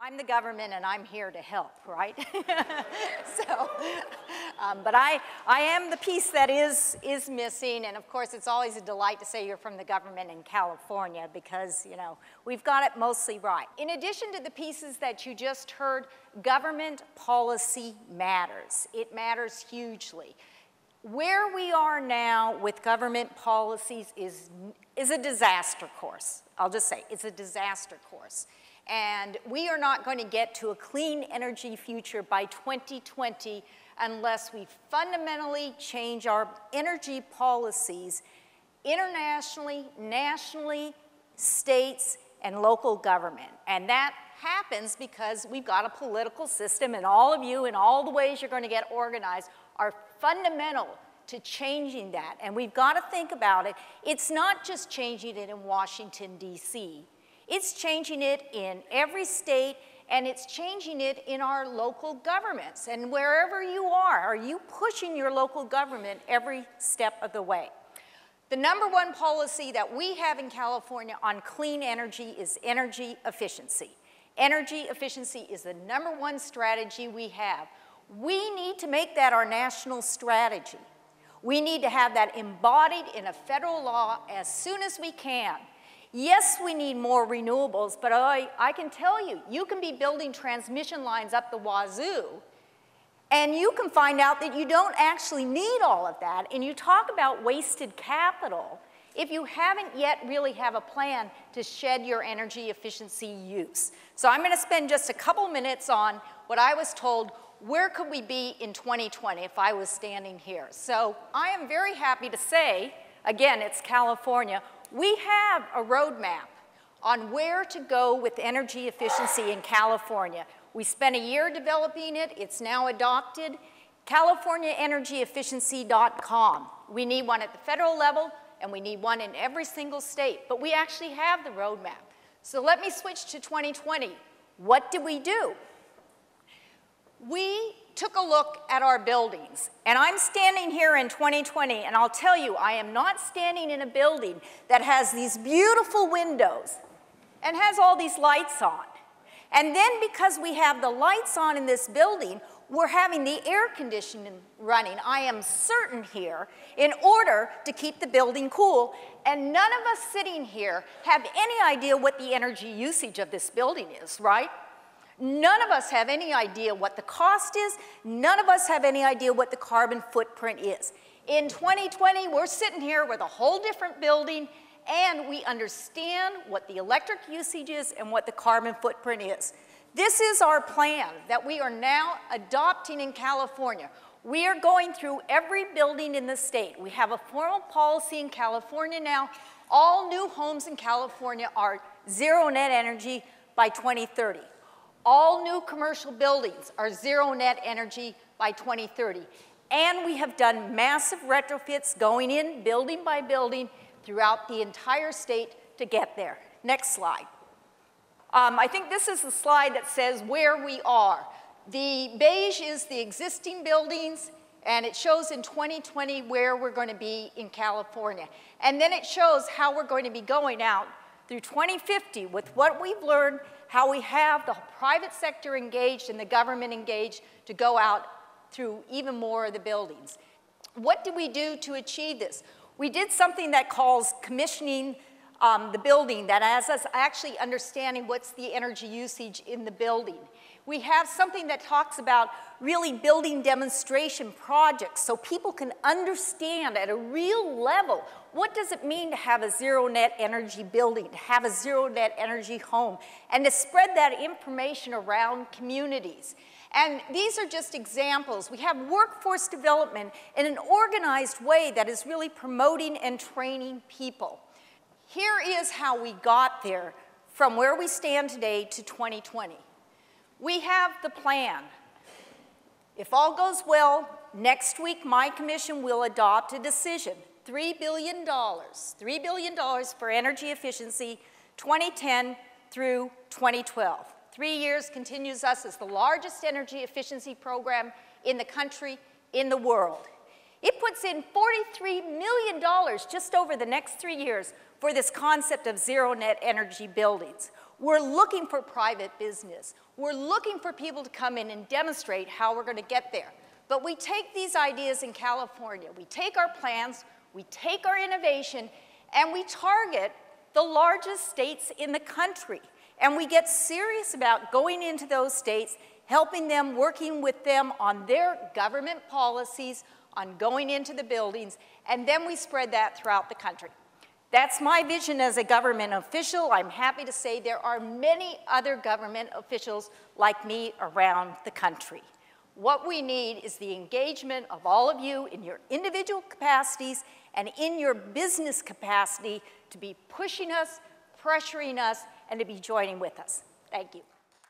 I'm the government and I'm here to help, right? So, but I am the piece that is missing, and of course it's always a delight to say you're from the government in California because, you know, we've got it mostly right. In addition to the pieces that you just heard, government policy matters. It matters hugely. Where we are now with government policies is a disaster course. I'll just say it's a disaster course. And we are not going to get to a clean energy future by 2020 unless we fundamentally change our energy policies internationally, nationally, states, and local government. And that happens because we've got a political system, and all of you in all the ways you're going to get organized are fundamental to changing that. And we've got to think about it. It's not just changing it in Washington, D.C. It's changing it in every state, and it's changing it in our local governments. And wherever you are you pushing your local government every step of the way? The number one policy that we have in California on clean energy is energy efficiency. Energy efficiency is the number one strategy we have. We need to make that our national strategy. We need to have that embodied in a federal law as soon as we can. Yes, we need more renewables, but I can tell you, you can be building transmission lines up the wazoo, and you can find out that you don't actually need all of that, and you talk about wasted capital if you haven't yet really have a plan to shed your energy efficiency use. So I'm going to spend just a couple minutes on what I was told, where could we be in 2020 if I was standing here? So I am very happy to say, again, it's California, we have a roadmap on where to go with energy efficiency in California. We spent a year developing it. It's now adopted. CaliforniaEnergyEfficiency.com. We need one at the federal level, and we need one in every single state. But we actually have the roadmap. So let me switch to 2020. What did we do? We took a look at our buildings, and I'm standing here in 2020, and I'll tell you, I am not standing in a building that has these beautiful windows and has all these lights on. And then because we have the lights on in this building, we're having the air conditioning running, I am certain here, in order to keep the building cool. And none of us sitting here have any idea what the energy usage of this building is, right? None of us have any idea what the cost is. None of us have any idea what the carbon footprint is. In 2020, we're sitting here with a whole different building, and we understand what the electric usage is and what the carbon footprint is. This is our plan that we are now adopting in California. We are going through every building in the state. We have a formal policy in California now. All new homes in California are zero net energy by 2030. All new commercial buildings are zero net energy by 2030. And we have done massive retrofits going in building by building throughout the entire state to get there. Next slide. I think this is the slide that says where we are. The beige is the existing buildings, and it shows in 2020 where we're going to be in California. And then it shows how we're going to be going out through 2050 with what we've learned, how we have the private sector engaged and the government engaged to go out through even more of the buildings. What did we do to achieve this? We did something that calls commissioning the building, that has us actually understanding what's the energy usage in the building. We have something that talks about really building demonstration projects so people can understand at a real level what does it mean to have a zero net energy building, to have a zero net energy home, and to spread that information around communities. And these are just examples. We have workforce development in an organized way that is really promoting and training people. Here is how we got there from where we stand today to 2020. We have the plan. If all goes well, next week my commission will adopt a decision, $3 billion for energy efficiency, 2010 through 2012. 3 years continues us as the largest energy efficiency program in the country, in the world. It puts in $43 million just over the next 3 years for this concept of zero net energy buildings. We're looking for private business. We're looking for people to come in and demonstrate how we're going to get there. But we take these ideas in California, we take our plans, we take our innovation, and we target the largest states in the country. And we get serious about going into those states, helping them, working with them on their government policies, on going into the buildings, and then we spread that throughout the country. That's my vision as a government official. I'm happy to say there are many other government officials like me around the country. What we need is the engagement of all of you in your individual capacities and in your business capacity to be pushing us, pressuring us, and to be joining with us. Thank you.